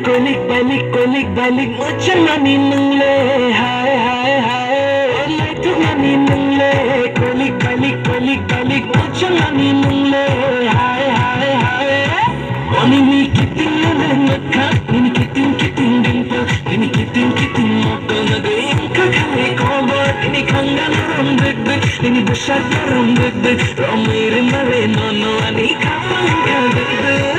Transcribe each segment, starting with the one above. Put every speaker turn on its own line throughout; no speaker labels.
Kolik balik macam mani nung le, hai hai hai. Olay tu mani nung le, kolik balik macam mani nung le, hai hai hai. Oni ni kiting le makha, ni kiting dimple, ni kiting mokal na gain kakale kobo, ni kangal ram deg deg, ni bushat ram deg deg, romere mare no ani kapang ka deg deg.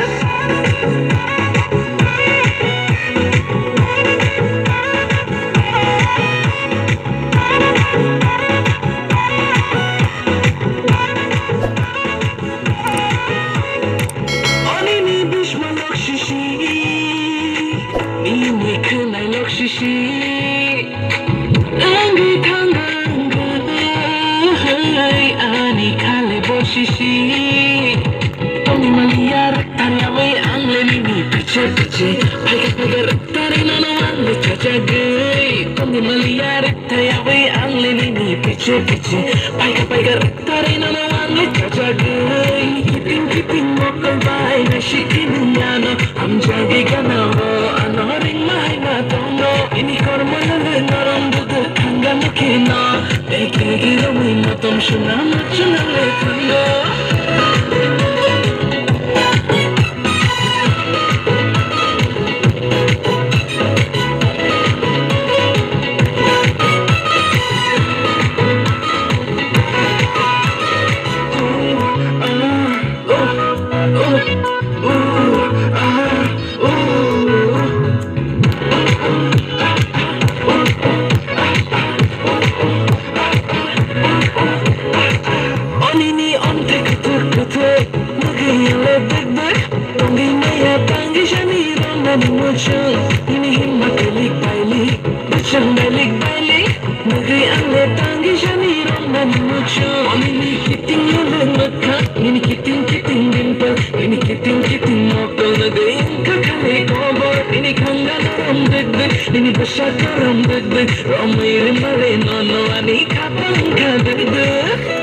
Tony Maliar, Tariaway, Angleni, Piche, Pagar, Tarinano, and the Chachagay. Tony Maliar, Tariaway, Angleni, Piche, Pagar, Tarinano, and the Chachagay. Keeping Mokal by Nashikinano, I'm Jagigana, Anoring my Matono, any Cormon, Naram, the Kanganakina, they can't get away, Matom Shunama, Chunale. Ini besar karam deg deg, romai rimale no ani kapang ka deg deg.